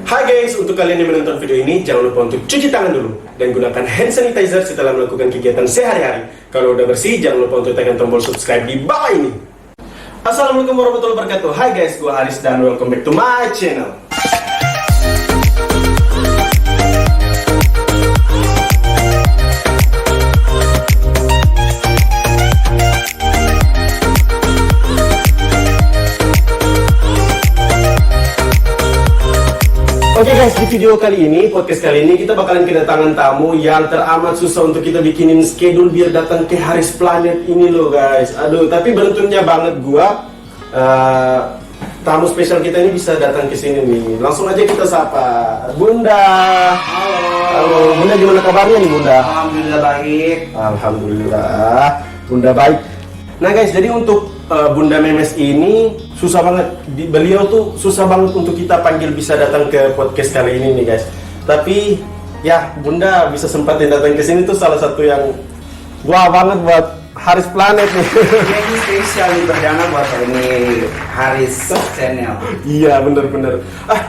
Hai guys, untuk kalian yang menonton video ini, jangan lupa untuk cuci tangan dulu dan gunakan hand sanitizer setelah melakukan kegiatan sehari-hari. Kalau udah bersih, jangan lupa untuk tekan tombol subscribe di bawah ini. Assalamualaikum warahmatullahi wabarakatuh. Hai guys, gua Haris dan welcome back to my channel. Oke guys, di video kali ini, podcast kali ini kita bakalan kedatangan tamu yang teramat susah untuk kita bikinin schedule biar datang ke Haris Planet ini loh guys. Aduh, tapi beruntungnya banget gua tamu spesial kita ini bisa datang ke sini nih. Langsung aja kita sapa Bunda. Halo. Bunda, gimana kabarnya nih Bunda? Alhamdulillah baik. Alhamdulillah, Bunda baik. Nah guys, jadi untuk Bunda Memes ini susah banget, beliau tuh susah banget untuk kita panggil bisa datang ke podcast kali ini nih guys. Tapi ya Bunda bisa sempatin datang ke sini tuh salah satu yang wah banget buat Haris Planet nih. Ini spesial perdana buat ini Haris Channel. Iya bener-bener.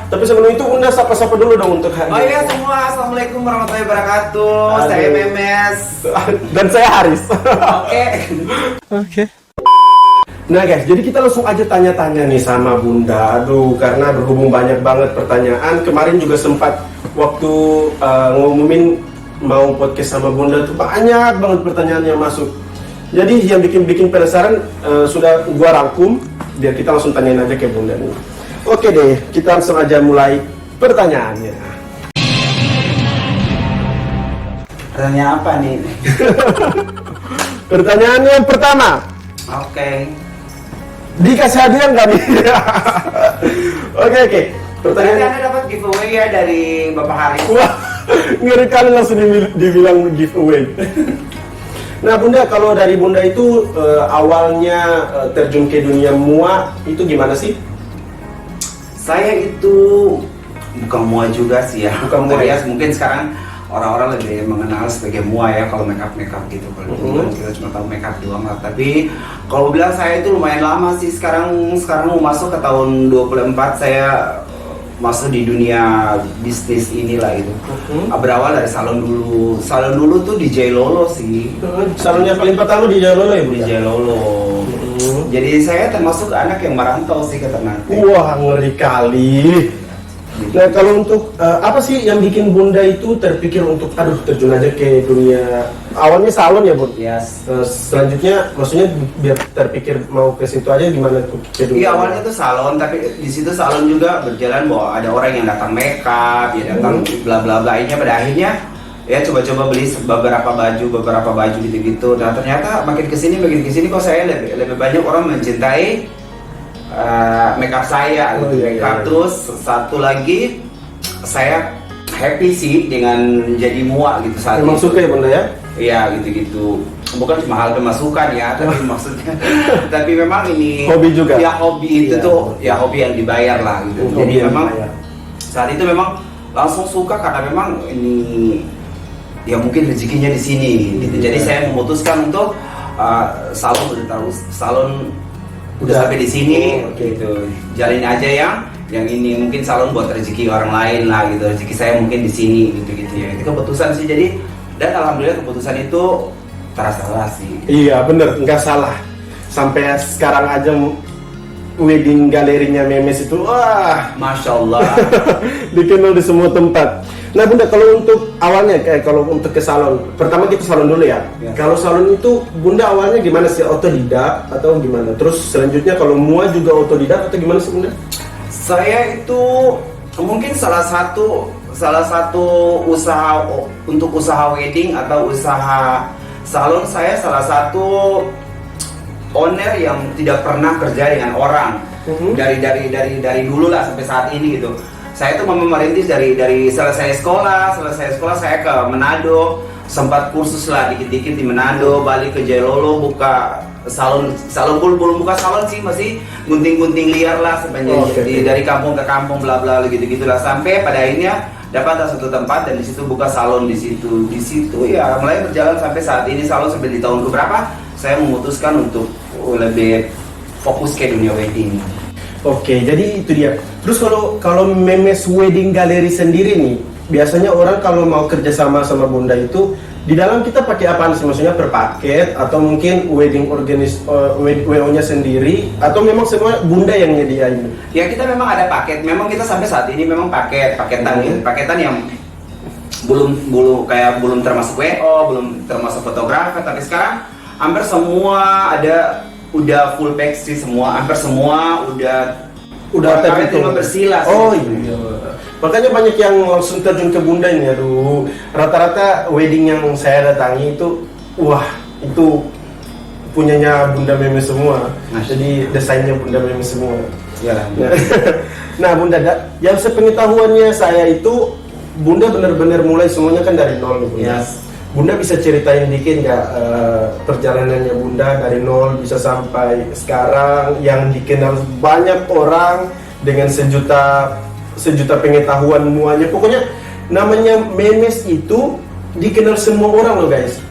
Tapi sebelum itu Bunda sapa-sapa dulu dong untuk hari. Oh iya semua, assalamualaikum warahmatullahi wabarakatuh. Aduh. Saya Memes. Dan saya Haris. Oke. Nah guys, jadi kita langsung aja tanya-tanya nih sama Bunda. Aduh, karena berhubung banyak banget pertanyaan. Kemarin juga sempat waktu ngumumin mau podcast sama Bunda tuh banyak banget pertanyaan yang masuk. Jadi yang bikin penasaran sudah gua rangkum. Biar kita langsung tanyain aja ke Bunda nih. Oke deh, kita langsung aja mulai pertanyaannya. Pertanyaan apa nih? Pertanyaannya yang pertama. Oke. Dikasih hadiah nggak nih? Oke. Pertanyaan Anda dapat giveaway ya dari Bapak Haris. Wah, ngeri kali langsung dibilang giveaway. Nah Bunda, kalau dari Bunda itu awalnya terjun ke dunia MUA itu gimana sih? Saya itu bukan MUA juga sih ya. Bukan MUA ya? Mungkin sekarang orang-orang lebih mengenal sebagai MUA ya kalau makeup gitu. Kalau dulu kita cuma tahu makeup doang lah. Tapi kalau bilang saya itu lumayan lama sih. Sekarang mau masuk ke tahun 24 saya masuk di dunia bisnis inilah itu. Berawal dari salon dulu. Salon dulu tuh di Jailolo sih. Salonnya paling pertama di Jailolo ya Bu? Di Jailolo. Jadi saya termasuk anak yang merantau sih ke Ternate. Wah, ngeri kali. Nah kalau untuk apa sih yang bikin Bunda itu terpikir untuk terjun aja ke dunia awalnya salon ya Bun? Yes. Selanjutnya maksudnya biar terpikir mau ke situ aja gimana tuh ke dunia? Iya awalnya tuh salon, tapi di situ salon juga berjalan bahwa ada orang yang datang makeup, ya datang bla bla bla nya pada akhirnya ya coba-coba beli beberapa baju gitu-gitu. Nah ternyata makin kesini kok saya lebih banyak orang mencintai makeup saya gitu. Makeup. Terus satu lagi saya happy sih dengan jadi MUA gitu saat Emang itu. suka ya Bunda ya? Iya gitu-gitu. Bukan cuma hal pemasukan ya, tapi maksudnya tapi memang ini hobi juga. Ya hobi itu tuh ya hobi yang dibayar lah gitu. Jadi memang saat itu memang langsung suka karena memang ini ya mungkin rezekinya di sini gitu. Jadi saya memutuskan untuk salon udah sampai di sini gitu. Jalin aja yang ini mungkin salon buat rezeki orang lain lah gitu. Rezeki saya mungkin di sini gitu ya. Itu keputusan sih jadi dan alhamdulillah keputusan itu terasa sih. Iya bener, nggak salah. Sampai sekarang aja wedding galerinya Memes itu wah Masya Allah dikenal di semua tempat. Nah Bunda, kalau untuk awalnya kalau untuk ke salon, pertama kita salon dulu ya. Kalau salon itu Bunda awalnya gimana sih, otodidak atau gimana? Terus selanjutnya kalau MUA juga otodidak atau gimana sih Bunda? Saya itu mungkin salah satu usaha untuk usaha wedding atau usaha salon. Saya salah satu owner yang tidak pernah kerja dengan orang dari dulu lah sampai saat ini gitu. Saya tuh merintis dari selesai sekolah saya ke Manado, sempat kursus lah dikit-dikit di Manado, balik ke Jailolo buka salon belum buka salon sih, masih gunting-gunting liar lah sepanjang dari kampung ke kampung bla bla gitu lah sampai pada akhirnya dapat satu tempat dan di situ buka salon di situ ya mulai berjalan sampai saat ini salon sampai di tahun keberapa saya memutuskan untuk lebih fokus ke dunia wedding. Oke, jadi itu dia. Terus kalau Memes Wedding Gallery sendiri nih, biasanya orang kalau mau kerjasama sama Bunda itu di dalam kita pakai apaan sih? Maksudnya per paket atau mungkin wedding WO-nya sendiri atau memang semua Bunda yang nyediain? Ya kita memang ada paket. Memang kita sampai saat ini memang paketan yang belum termasuk WO, belum termasuk fotografer. Tapi sekarang hampir semua udah full pack sih semua. Hampir semua udah terhitung bersih lah. Oh iya. Makanya banyak yang langsung terjun ke Bunda ini. Aduh, rata-rata wedding yang saya datangi itu, wah itu punyanya Bunda Memes semua. Jadi desainnya Bunda Memes semua. Ya. Nah Bunda, yang sepengetahuannya saya itu Bunda benar-benar mulai semuanya kan dari nol nih Bunda. Yes. Bunda bisa ceritain dikit nggak perjalanannya Bunda dari nol bisa sampai sekarang yang dikenal banyak orang dengan sejuta pengetahuan muanya. Pokoknya namanya Memes itu dikenal semua orang loh guys.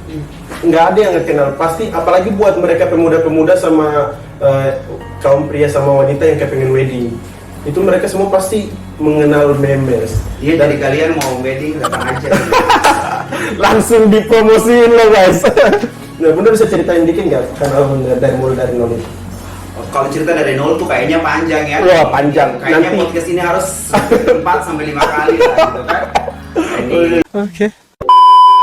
Nggak ada yang nggak kenal pasti, apalagi buat mereka pemuda-pemuda sama kaum pria sama wanita yang kepengen wedding. Itu mereka semua pasti mengenal Memes. Iya, jadi kalian mau wedding datang aja. Langsung dipromosiin loh guys. Nah Bunda bisa ceritain dikit nggak kenal Bunda mulai dari nol itu? Kalau cerita dari nol tuh kayaknya panjang ya. Wah panjang. Kayaknya Nanti podcast ini harus 4-5 kali lah gitu kan. Oke.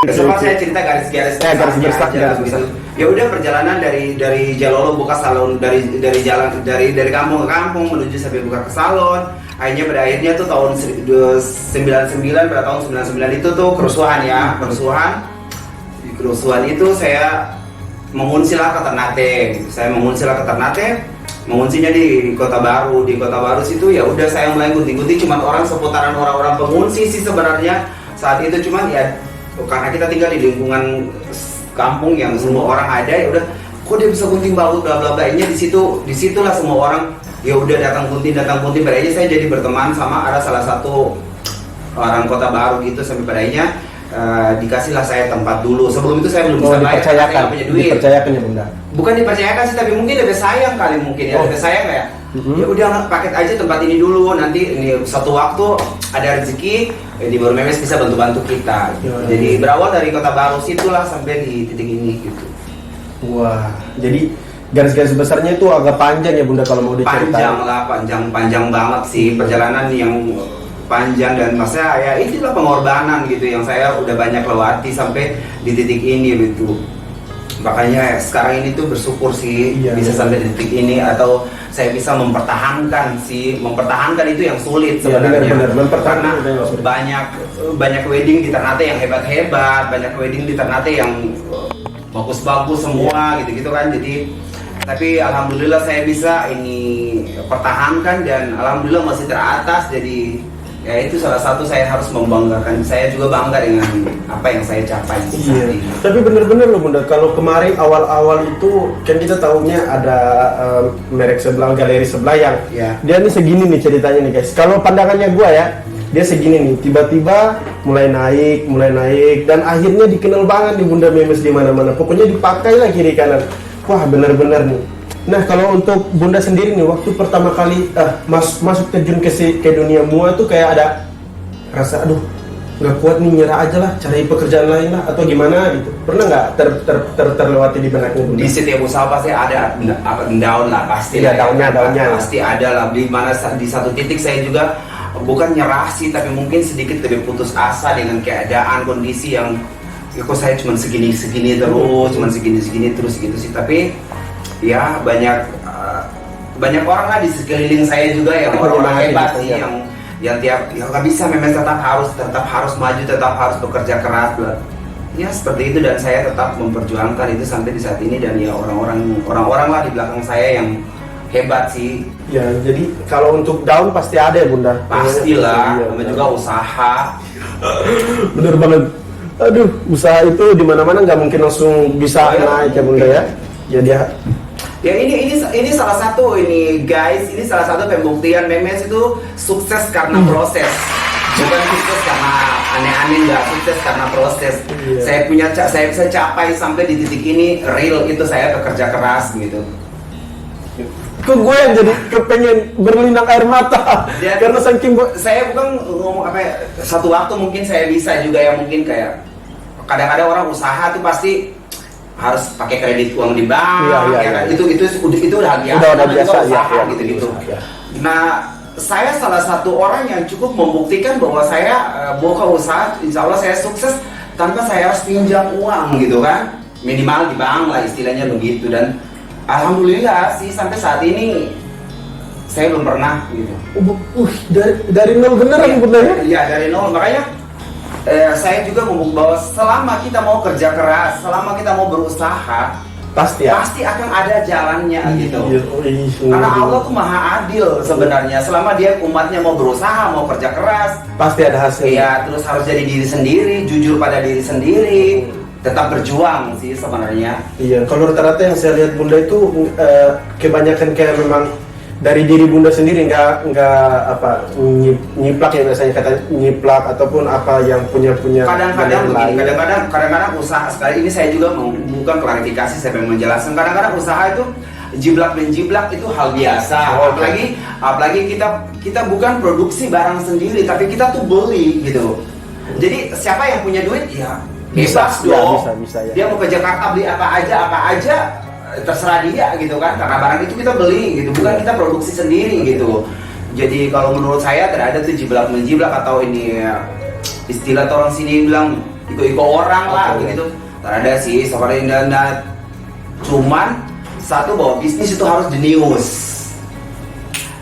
Sempat saya cerita garis besar aja gitu. Ya udah perjalanan dari Jalolo buka salon dari kampung ke kampung menuju sampai buka ke salon. Akhirnya berakhirnya tuh tahun 99 pada tahun 99 itu tuh kerusuhan ya, kerusuhan itu saya mengunsilah ke Ternate. Saya mengunsilah ke Ternate, mengunsinya di Kota Baru. Di Kota Baru situ ya udah saya mulai gunting-gunting cuman orang seputaran orang-orang pengungsi sih sebenarnya saat itu, cuman ya karena kita tinggal di lingkungan kampung yang semua orang ada, ya udah kok dia bisa gunting baut bla bla bla. Nya disitulah semua orang ya udah datang gunting. Pada akhirnya saya jadi berteman sama ada salah satu orang Kota Baru gitu, sampai pada akhirnya dikasihlah saya tempat dulu. Sebelum itu saya belum bisa bayar, saya nggak punya duit. Dipercayakan ya Bunda? Bukan dipercayakan sih, tapi mungkin lebih sayang kali lebih sayang kayak. Ya udah paket aja tempat ini dulu, nanti ini satu waktu ada rezeki di Baru Memes bisa bantu kita. Jadi berawal dari Kota Baru situlah sampai di titik ini gitu. Wah, jadi garis-garis besarnya itu agak panjang ya Bunda kalau mau diceritain. Panjang banget sih perjalanan yang panjang, dan maksudnya ya itulah pengorbanan gitu yang saya udah banyak lewati sampai di titik ini gitu. Makanya sekarang ini tuh bersyukur sih bisa sampai di titik ini, atau saya bisa mempertahankan itu yang sulit sebenarnya. Karena banyak wedding di Ternate yang hebat-hebat, banyak wedding di Ternate yang bagus-bagus semua gitu-gitu kan. Jadi tapi alhamdulillah saya bisa ini pertahankan dan alhamdulillah masih teratas. Jadi ya itu salah satu saya harus membanggakan. Saya juga bangga dengan apa yang saya capai saat ini. Tapi bener-bener loh Bunda, kalau kemarin awal-awal itu kan kita tahunya ada merek sebelah, galeri sebelah yang dia nih segini nih ceritanya nih guys. Kalau pandangannya gua ya, dia segini nih, tiba-tiba mulai naik dan akhirnya dikenal banget di Bunda Memes di mana-mana. Pokoknya dipakai lah kiri kanan. Wah bener-bener nih. Nah kalau untuk Bunda sendiri nih, waktu pertama kali masuk terjun ke dunia mua tuh kayak ada rasa aduh nggak kuat nih, nyerah aja lah, cari pekerjaan lain lah atau gimana gitu. Pernah nggak terlewati di benaknya Bunda? Di setiap usaha pasti ada down lah, pasti ya, daunnya pasti ada lah. Di mana di satu titik saya juga bukan nyerah sih, tapi mungkin sedikit lebih putus asa dengan keadaan kondisi yang ya kok saya cuma segini terus, cuma segini terus gitu sih. Tapi ya banyak orang lah di sekeliling saya juga yang orang hebat sih, yang tiap nggak bisa, memang tetap harus maju, tetap harus bekerja keras ya seperti itu, dan saya tetap memperjuangkan itu sampai di saat ini. Dan ya orang-orang lah di belakang saya yang hebat sih. Ya jadi kalau untuk down pasti ada ya Bunda. Pastilah, namanya juga usaha. Bener banget. Aduh, usaha itu di mana-mana nggak mungkin langsung bisa naik ya Bunda ya. Ya dia. Ya ini salah satu guys, ini salah satu pembuktian Memes itu sukses karena proses. Bukan sukses karena aneh-aneh, nggak, sukses karena proses. Saya bisa capai sampai di titik ini real itu saya bekerja keras gitu. Kok gue yang jadi kepengen berlinang air mata Ya, karena saking saya bukan ngomong apa ya, satu waktu mungkin saya bisa juga ya, mungkin kayak kadang-kadang orang usaha tuh pasti harus pakai kredit uang di bank, Iya, ya kan? Itu udah biasa, udah namanya biasa, juga usaha ya, gitu-gitu. ya. Nah, saya salah satu orang yang cukup membuktikan bahwa saya buka usaha, insya Allah saya sukses tanpa saya harus pinjam uang gitu kan, minimal di bank lah istilahnya begitu. Dan alhamdulillah sih sampai saat ini saya belum pernah gitu. Dari nol beneran Bunda ya? Iya, dari nol. Makanya saya juga ngomong bahwa selama kita mau kerja keras, selama kita mau berusaha, Pasti akan ada jalannya gitu. Iya, Karena Allah tuh maha adil sebenarnya. Selama dia umatnya mau berusaha, mau kerja keras, pasti ada hasil. iya, terus harus jadi diri sendiri, jujur pada diri sendiri, tetap berjuang sih sebenarnya. Iya, kalau rata-rata yang saya lihat Bunda itu kebanyakan kayak memang dari diri Bunda sendiri, nggak apa nyiplak ya, biasanya kata nyiplak ataupun apa yang punya Kadang-kadang yang begini, lain. kadang-kadang usaha sekali ini saya juga mau bukan klarifikasi, saya pengen menjelaskan. Kadang-kadang usaha itu jiblak menjiblak itu hal biasa. Oh, Apalagi kita bukan produksi barang sendiri, tapi kita tuh beli gitu. Jadi siapa yang punya duit ya bebas Bisa, dong. ya, bisa, ya. Dia mau ke Jakarta beli apa aja terserah dia gitu kan, karena barang itu kita beli gitu, bukan kita produksi sendiri gitu. Jadi kalau menurut saya tidak ada tuh jiblak menjiblak atau ini ya, istilah orang sini bilang iko orang lah gitu. Tidak ada sih seperti ini. Cuman satu, bahwa bisnis itu harus jenius.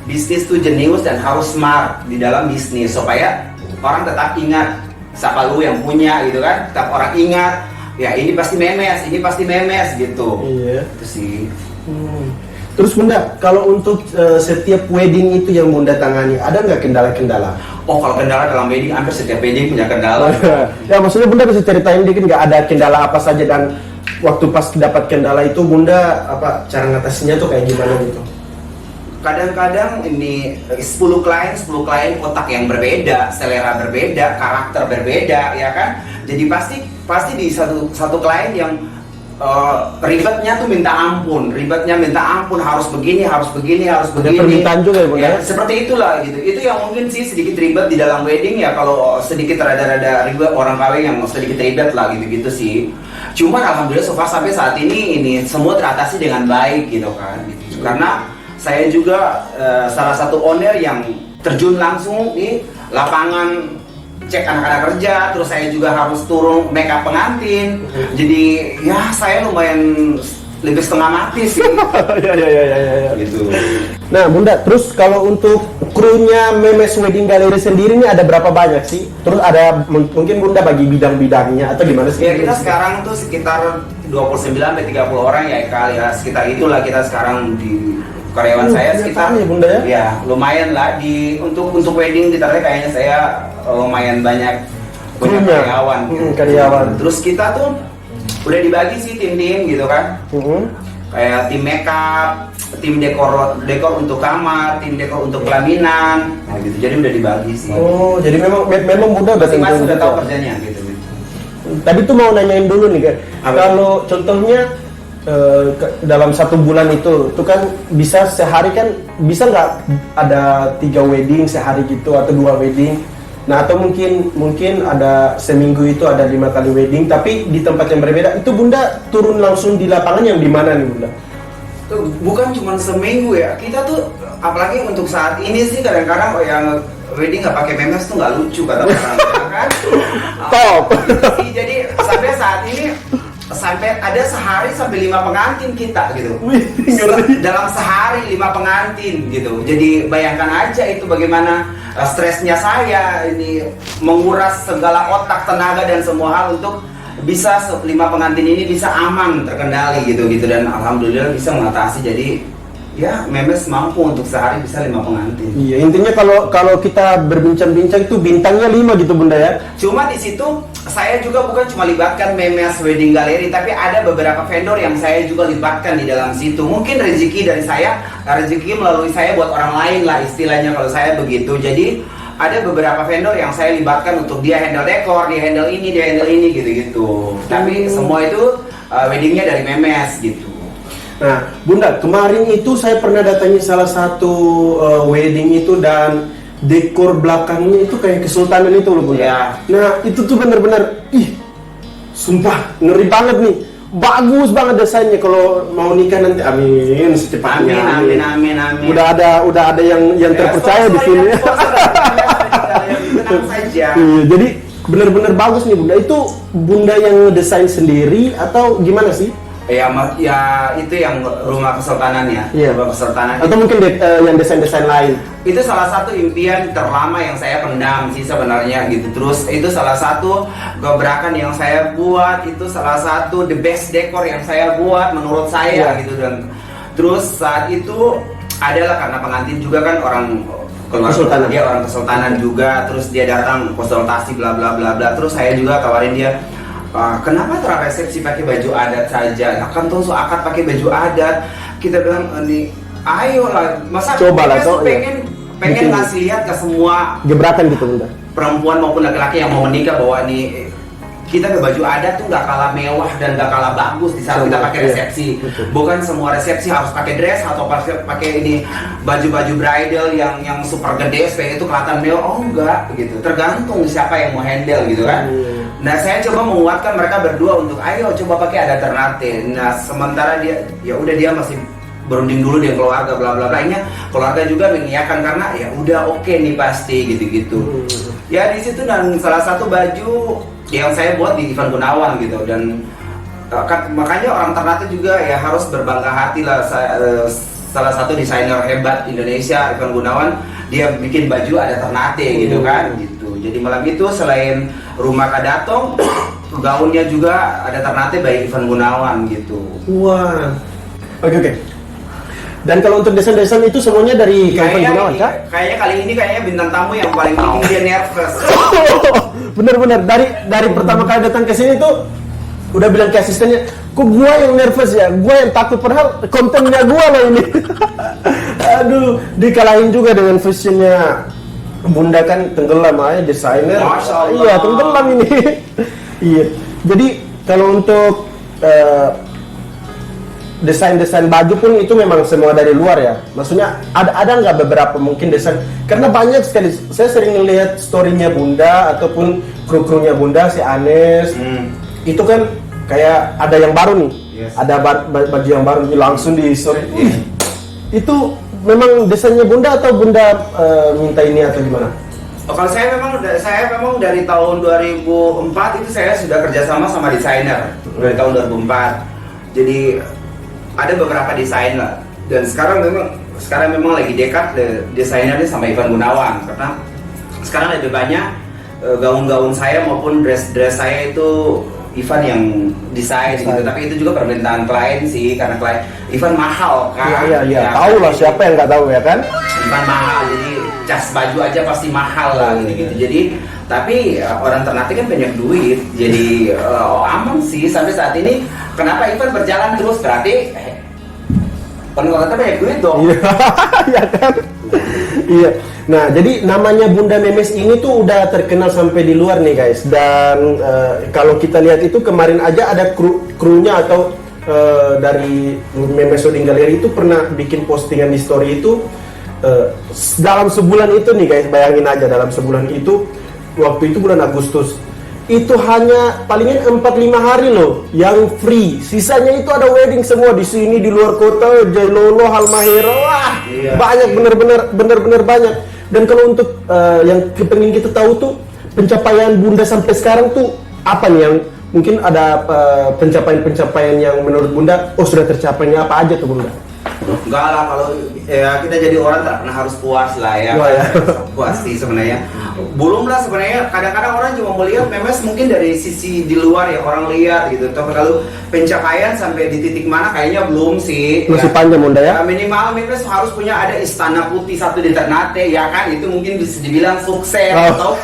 Bisnis itu jenius dan harus smart di dalam bisnis supaya orang tetap ingat siapa lu yang punya gitu kan, tetap orang ingat ya ini pasti memes gitu. Iya. Itu sih. Terus Bunda, kalau untuk setiap wedding itu yang Bunda tangani, ada nggak kendala-kendala? Oh, kalau kendala dalam wedding, hampir setiap wedding punya kendala. Ya maksudnya Bunda bisa ceritain dikit nggak ada kendala apa saja, dan waktu pas dapat kendala itu Bunda apa cara ngatasinya tuh kayak gimana gitu? Kadang-kadang ini 10 klien otak yang berbeda, selera berbeda, karakter berbeda, ya kan? Jadi pasti di satu klien yang ribetnya tuh minta ampun, harus begini. Ada permintaan juga ya Bunda? Ya, seperti itulah gitu. Itu yang mungkin sih sedikit ribet di dalam wedding ya, kalau sedikit rada-rada ribet orang kawin yang sedikit ribet lah gitu sih. Cuman alhamdulillah so far sampai saat ini semua teratasi dengan baik gitu kan. Gitu. Karena saya juga salah satu owner yang terjun langsung di lapangan cek anak-anak kerja, terus saya juga harus turun make up pengantin. Jadi ya saya lumayan lebih setengah mati sih. Ya. Gitu. Nah Bunda, terus kalau untuk krunya Memes Wedding Gallery sendiri ini ada berapa banyak sih? Terus ada mungkin Bunda bagi bidang-bidangnya atau gimana sih? Ya kita sekarang tuh sekitar 29 sampai 30 orang ya kali ya, sekitar itulah kita sekarang di karyawan saya sekitar ya, Bunda, ya lumayan lah untuk wedding ditarik kayaknya saya lumayan banyak punya karyawan. Terus kita tuh udah dibagi sih tim-tim gitu kan. Kayak tim makeup, tim dekor untuk kamar, tim dekor untuk pelaminan, nah gitu. Jadi udah dibagi sih. Oh, jadi memang Bunda udah masing-masing udah tahu kerjanya gitu. Tadi tuh mau nanyain dulu nih kan, kalau contohnya dalam 1 bulan itu kan bisa sehari kan bisa nggak ada 3 wedding sehari gitu atau 2 wedding. Nah atau mungkin ada seminggu itu ada 5 kali wedding tapi di tempat yang berbeda. Itu Bunda turun langsung di lapangan yang di mana nih Bunda? Tuh, bukan cuma seminggu ya, kita tuh apalagi untuk saat ini sih kadang-kadang yang wedding nggak pakai memes tuh nggak lucu kata orang kan. Top. Jadi sampai saat ini sampai ada sehari sampai 5 pengantin kita gitu. Dalam sehari 5 pengantin gitu. Jadi bayangkan aja itu bagaimana stresnya saya ini menguras segala otak, tenaga dan semua hal untuk bisa 5 pengantin ini bisa aman terkendali gitu dan alhamdulillah bisa mengatasi. Jadi ya memes mampu untuk sehari bisa 5 pengantin. Iya, intinya kalau kita berbincang-bincang itu bintangnya 5 gitu Bunda ya. Cuma di situ saya juga bukan cuma libatkan Memes Wedding Gallery, tapi ada beberapa vendor yang saya juga libatkan di dalam situ. Mungkin rezeki dari saya, rezeki melalui saya buat orang lain lah istilahnya kalau saya begitu. Jadi ada beberapa vendor yang saya libatkan untuk dia handle dekor, dia handle ini gitu-gitu. Tapi semua itu weddingnya dari Memes gitu. Nah, Bunda, kemarin itu saya pernah datangi salah satu wedding itu dan dekor belakangnya itu kayak kesultanan itu loh, Bunda. Ya. Nah, itu tuh benar-benar, sumpah ngeri banget nih. Bagus banget desainnya. Kalau mau nikah nanti, amin secepatnya. Amin. Udah ada yang terpercaya di sini. Tenang saja. Iya, jadi benar-benar bagus nih, Bunda. Itu Bunda yang desain sendiri atau gimana sih? Ya itu yang rumah kesultanan ya. Iya. Rumah kesultanan. Atau mungkin yang desain-desain lain? Itu salah satu impian terlama yang saya pendam sih sebenarnya gitu. Terus itu salah satu gebrakan yang saya buat, itu salah satu the best decor yang saya buat menurut saya gitu. Dan terus saat itu adalah karena pengantin juga kan orang Kesultanan. dia orang kesultanan juga, terus dia datang konsultasi bla bla bla bla. Terus saya juga tawarin dia, kenapa resepsi pakai baju adat saja? Akan tuh akad pakai baju adat. Kita bilang ini, ayo lah, masa coba lah, pengen ngasih lihat ke semua gebrakan gitu, Bunda. perempuan maupun laki-laki yang mau menikah bahwa nih kita ke baju adat tuh nggak kalah mewah dan nggak kalah bagus di saat kita pakai resepsi. Bukan semua resepsi harus pakai dress atau pakai ini baju-baju bridal yang super gede supaya itu kelihatan mewah. Oh enggak gitu. Tergantung siapa yang mau handle gitu kan. Nah, saya coba menguatkan mereka berdua untuk ayo coba pakai ada Ternate. Nah, sementara dia dia masih berunding dulu dengan keluarga bla bla bla. Keluarga juga mengiyakan karena ya udah oke nih pasti gitu-gitu. Ya di situ dan salah satu baju yang saya buat di Ivan Gunawan gitu, dan makanya orang Ternate juga ya harus berbangga hati lah. Salah satu desainer hebat Indonesia, Ivan Gunawan, dia bikin baju ada Ternate gitu kan gitu. Jadi malam itu selain rumah Kadatong, gaunnya juga ada Ternate by Ivan Gunawan gitu. Wah, oke. Dan kalau untuk desain-desain itu semuanya dari Ivan Gunawan, Kak? Kayaknya kali ini bintang tamu yang paling bikin dia nervous. Bener-bener dari pertama kali datang ke sini tuh udah bilang ke asistennya, kok gua yang nervous ya, gua yang takut, padahal kontennya gua loh ini. Aduh, dikalahin juga dengan visionnya Bunda kan tenggelam aja desainer. Masya Allah. Iya, tenggelam ini. Iya. Jadi kalau untuk desain-desain baju pun itu memang semua dari luar ya. Maksudnya ada nggak beberapa mungkin desain? Karena banyak sekali. Saya sering ngelihat story-nya Bunda ataupun kru-krunya Bunda si Anes. Itu kan kayak ada yang baru nih. Yes. Ada baju yang baru langsung di story. Itu memang desainnya Bunda atau Bunda minta ini atau gimana? Kalau saya memang dari tahun 2004 itu saya sudah kerjasama sama desainer dari tahun 2004. Jadi ada beberapa desain lah, dan sekarang memang lagi dekat desainernya sama Ivan Gunawan karena sekarang lebih banyak gaun-gaun saya maupun dress saya itu Ivan yang desain gitu. Tapi itu juga permintaan klien sih, karena klien Ivan mahal kan. Iya. Tahu lah, siapa yang nggak tahu ya kan? Ivan mahal, jadi cas baju aja pasti mahal lah gitu. Jadi tapi orang Ternate kan banyak duit, jadi aman sih sampai saat ini. Kenapa Ivan berjalan terus? Berarti Ternate banyak duit dong. Iya kan? Iya. Nah, jadi namanya Bunda Memes ini tuh udah terkenal sampai di luar nih guys. Dan kalau kita lihat itu kemarin aja ada krunya atau dari Memes Wedding Gallery itu pernah bikin postingan di story itu dalam sebulan itu nih guys, bayangin aja dalam sebulan itu, waktu itu bulan Agustus itu hanya palingan 4-5 hari loh yang free, sisanya itu ada wedding semua di sini, di luar kota, Jailolo, Halmahera, wah banyak, bener-bener banyak. Dan kalau untuk yang pengen kita tahu tuh pencapaian Bunda sampai sekarang tuh apa nih, yang mungkin ada pencapaian-pencapaian yang menurut Bunda sudah tercapainya apa aja tuh Bunda? Enggak lah, kalau ya kita jadi orang tak pernah harus puas lah ya. Wah, ya. Puas sih sebenarnya. Belum lah sebenarnya, kadang-kadang orang cuma melihat Memes mungkin dari sisi di luar ya, orang lihat gitu. Tapi kalau pencapaian sampai di titik mana kayaknya belum sih. Masih panjang Bunda ya? Minimal Memes harus punya ada istana putih satu di Ternate ya kan, itu mungkin bisa dibilang sukses atau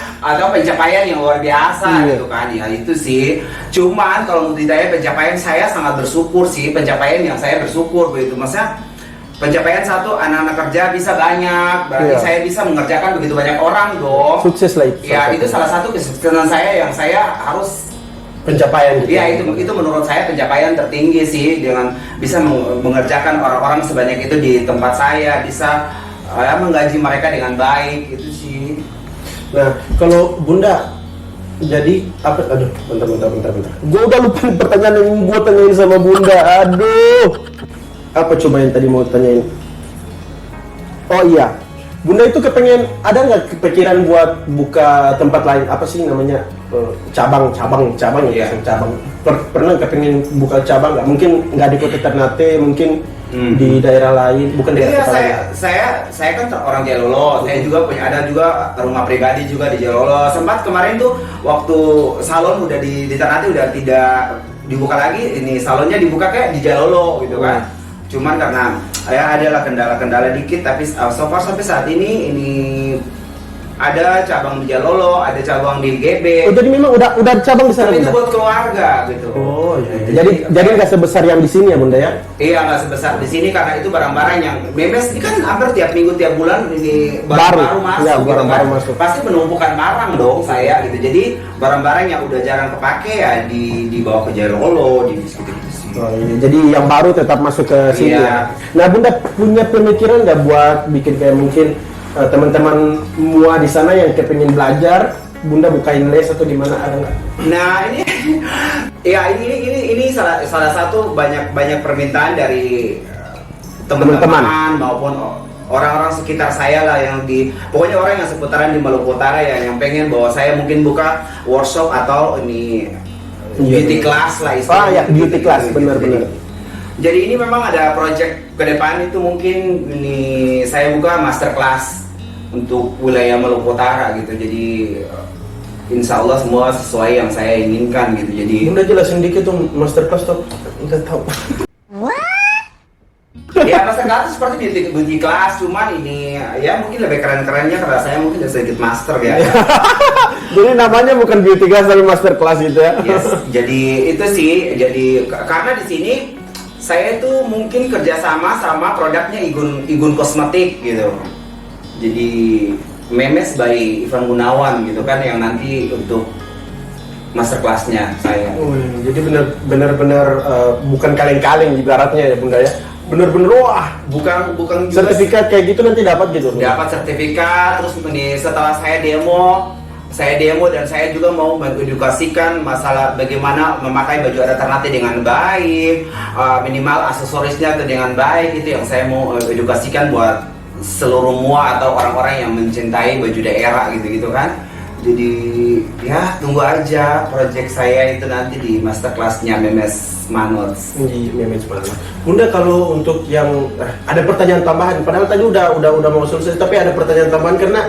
pencapaian yang luar biasa gitu kan. Ya itu sih. Cuman kalau ditanya pencapaian, saya sangat bersyukur sih, pencapaian yang saya bersyukur begitu. Maksudnya pencapaian satu, anak-anak kerja bisa banyak, berarti saya bisa mengerjakan begitu banyak orang dong. Sukses lah itu. Ya itu salah satu kesuksesan saya yang saya harus pencapaian gitu. Iya, itu menurut saya pencapaian tertinggi sih, dengan bisa mengerjakan orang-orang sebanyak itu di tempat saya, bisa menggaji mereka dengan baik, itu sih. Nah, kalau Bunda jadi apa? Aduh, bentar. Gue udah lupa pertanyaan yang gue tanyain sama Bunda. Aduh, apa coba yang tadi mau tanyain? Oh iya, Bunda itu ada nggak kepikiran buat buka tempat lain? Apa sih namanya, cabang ya? Iya. Cabang. Pernah kepengen buka cabang nggak? Mungkin nggak di Kota Ternate, mungkin di daerah lain, bukan daerah Iya, kota lain. saya kan orang Jalolo. Saya juga ada juga rumah pribadi juga di Jalolo. Sempat kemarin tuh waktu salon udah di Ternate udah tidak dibuka lagi. Ini salonnya dibuka kayak di Jalolo gitu kan. Cuman karena ya adalah kendala-kendala dikit, tapi so far sampai saat ini ada cabang di Jalolo, ada cabang di GB. Oh, jadi memang udah cabang di sana. Tapi itu Bunda? buat keluarga gitu. Oh iya. Jadi nggak sebesar yang di sini ya Bunda ya? Iya, nggak sebesar di sini karena itu barang-barang yang memes ini kan hampir tiap minggu tiap bulan ini baru masuk, ya, gitu barang kan. baru masuk. Pasti penumpukan barang dong saya gitu. Jadi barang-barang yang udah jarang kepake ya dibawa ke Jalolo, gitu sih. Oh, iya. Jadi yang baru tetap masuk ke sini Iya. ya. Nah Bunda punya pemikiran nggak buat bikin kayak mungkin teman-teman mua di sana yang kepingin belajar, Bunda bukain les atau di mana, ada nggak? Nah ini ya ini salah satu banyak permintaan dari teman-teman maupun orang-orang sekitar saya lah, yang pokoknya orang yang seputaran di Maluku Utara ya, yang pengen bahwa saya mungkin buka workshop atau ini beauty class lah istilahnya. Ah ya, beauty class, benar-benar. Jadi ini memang ada project ke depan itu, mungkin ini saya buka master class untuk wilayah Maluku Utara gitu. Jadi insya Allah semua sesuai yang saya inginkan gitu. Jadi Bunda jelasin dikit tuh master class tuh, nggak tahu. ya master class itu seperti beauty class, cuman ini ya mungkin lebih keren-kerennya karena saya mungkin sedikit master ya. Jadi namanya bukan beauty class tapi master class gitu ya? Yes, jadi itu sih. Jadi karena di sini saya tuh mungkin kerjasama sama produknya Igun Kosmetik gitu. Jadi memes by Ivan Gunawan gitu kan, yang nanti untuk master classnya saya. Oh, iya. Jadi benar-benar bukan kaleng-kaleng ibaratnya ya Bunda ya? Bener-bener wah, Bukan juga sertifikat kayak gitu nanti dapat gitu? dapat sertifikat. Terus ini setelah saya demo dan saya juga mau mengedukasikan masalah bagaimana memakai baju adat Ternate dengan baik, minimal aksesorisnya dengan baik. Itu yang saya mau edukasikan buat seluruh mua atau orang-orang yang mencintai baju daerah gitu kan. Jadi ya tunggu aja project saya itu nanti di masterclassnya Memes Manut. Di Memes Manut. Bunda, kalau untuk yang ada pertanyaan tambahan, padahal tadi udah mau selesai, tapi ada pertanyaan tambahan karena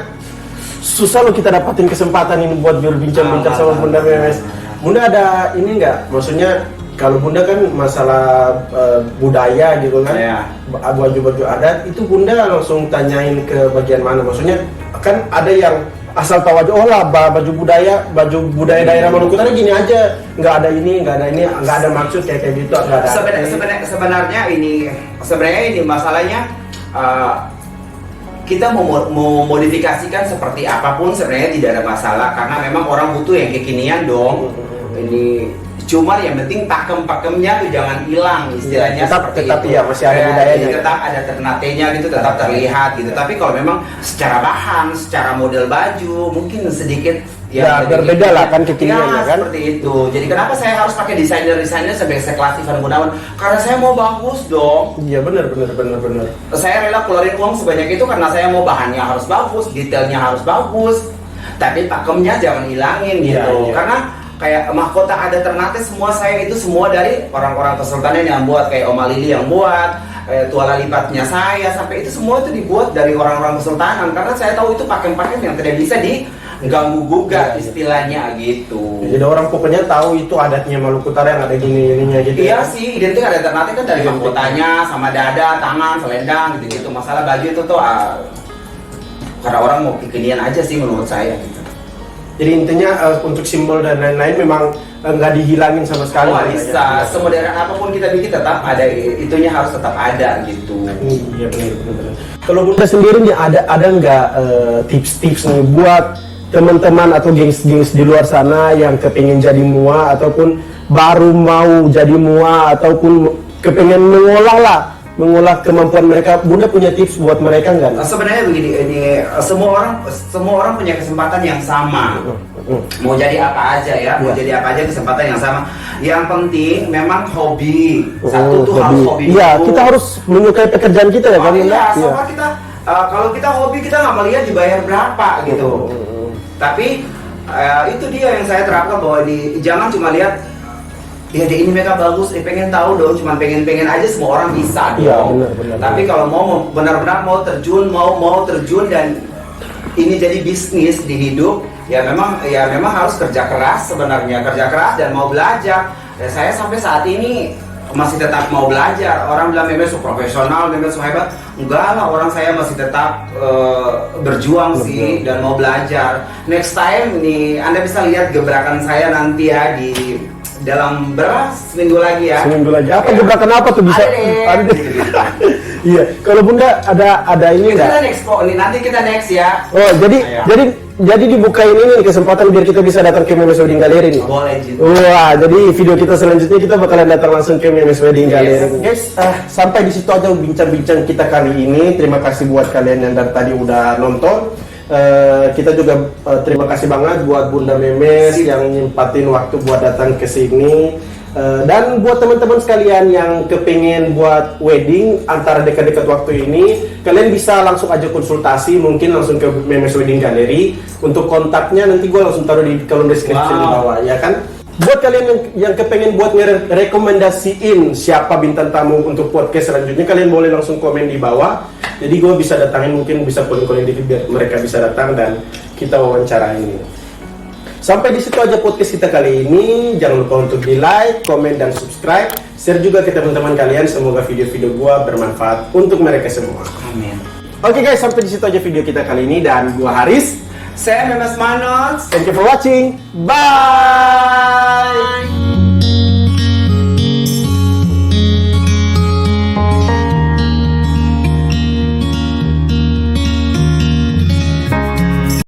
susah loh kita dapatin kesempatan ini buat berbincang-bincang sama Bunda Memes. Bunda ada ini nggak? Maksudnya kalau Bunda kan masalah budaya gitu kan, Ya. baju-baju adat itu Bunda langsung tanyain ke bagian mana? Maksudnya kan ada yang asal tahu aja, oh lah baju budaya daerah Maluku Utara gini aja, nggak ada ini, nggak ada maksud kayak gitu, nggak ada. Sebenarnya ini masalahnya kita mau modifikasikan seperti apapun sebenarnya tidak ada masalah, karena memang orang butuh yang kekinian dong. Ini cuma yang penting pakemnya tuh jangan hilang istilahnya, tetap seperti itu. ya masih ada budayanya. Jadi tetap ada Ternate-nya gitu, tetap terlihat gitu. Tapi kalau memang secara bahan, secara model baju mungkin sedikit ya berbeda lah kan kekiniannya kan. Seperti itu. Jadi kenapa saya harus pakai desainer sebagai sekelas Ivan Gunawan? Karena saya mau bagus dong. Iya benar. Saya rela keluarin uang sebanyak itu karena saya mau bahannya harus bagus, detailnya harus bagus. Tapi pakemnya jangan hilangin gitu. Iya. Karena kayak mahkota adat Ternate semua dari orang-orang kesultanan yang buat, kayak Oma Lili yang buat, kayak tuala lipatnya saya, sampai itu semua itu dibuat dari orang-orang kesultanan, karena saya tahu itu pakem-pakem yang tidak bisa diganggu gugat istilahnya gitu. Jadi orang pokoknya tahu itu adatnya Maluku Utara yang ada gini-gininya gitu. Iya sih, identik adat Ternate kan dari mahkotanya sama dada, tangan, selendang gitu-gitu. Masalah baju itu tuh karena orang mau kekinian aja sih menurut saya gitu. Jadi intinya untuk simbol dan lain-lain memang nggak dihilangin sama sekali. Oh, bisa. Semodern apapun kita bikin tetap ada, itunya harus tetap ada gitu. Iya benar. Kalau Bunda sendiri nih ada nggak tips-tips nih buat teman-teman atau gengs-gengs di luar sana yang kepengen jadi mua ataupun baru mau jadi mua ataupun kepengen mengolah kemampuan mereka, Bunda punya tips buat mereka nggak? Sebenarnya begini, ini semua orang punya kesempatan yang sama. Mau jadi apa aja ya, mau jadi apa aja kesempatan yang sama. Yang penting memang hobi. Satu tuh harus hobi. Iya, dulu. kita harus menyukai pekerjaan kita ya kan? Iya, sama kita. Kalau kita hobi kita nggak melihat dibayar berapa gitu. Tapi itu dia yang saya terapkan bahwa jangan cuma lihat ya di ini mereka bagus, pengen tahu dong, cuma pengen aja semua orang bisa dong. Iya, benar. Tapi kalau mau benar-benar mau terjun dan ini jadi bisnis di hidup, ya memang harus kerja keras sebenarnya, kerja keras dan mau belajar. Ya, saya sampai saat ini masih tetap mau belajar. Orang bilang Memes profesional, Memes hebat. Enggak lah, orang saya masih tetap berjuang sih dan mau belajar. Next time nih Anda bisa lihat gebrakan saya nanti ya di dalam seminggu lagi ya. Seminggu lagi. Apa gebrakan apa tuh bisa? Ada deh. Iya. Kalau Bunda ada ini Kita nggak? next kok. Nanti kita next ya. Oh, Ayo. jadi dibukain ini kesempatan biar kita bisa datang ke Memes Wedding Gallery nih. Boleh Jin. Wah, jadi video kita selanjutnya kita bakalan datang langsung ke Memes Wedding Yes. Gallery. Guys, sampai di situ aja bincang-bincang kita kali ini. Terima kasih buat kalian yang dari tadi udah nonton. Kita juga terima kasih banget buat Bunda Memes yang nyempatin waktu buat datang ke sini. Dan buat teman-teman sekalian yang kepengen buat wedding antara dekat-dekat waktu ini, kalian bisa langsung aja konsultasi, mungkin langsung ke Memes Wedding Gallery. Untuk kontaknya nanti gue langsung taruh di kolom deskripsi di bawah, ya kan? Buat kalian yang kepengen buat ngerekomendasiin siapa bintang tamu untuk podcast selanjutnya, kalian boleh langsung komen di bawah. Jadi gue bisa datangin, mungkin bisa calling dikit biar mereka bisa datang dan kita wawancarain. Sampai di situ aja podcast kita kali ini. Jangan lupa untuk di like, komen, dan subscribe. Share juga ke teman-teman kalian. Semoga video-video gua bermanfaat untuk mereka semua. Amin. Oke guys, sampai di situ aja video kita kali ini. Dan gua Haris. Saya Memes Manos. Thank you for watching. Bye.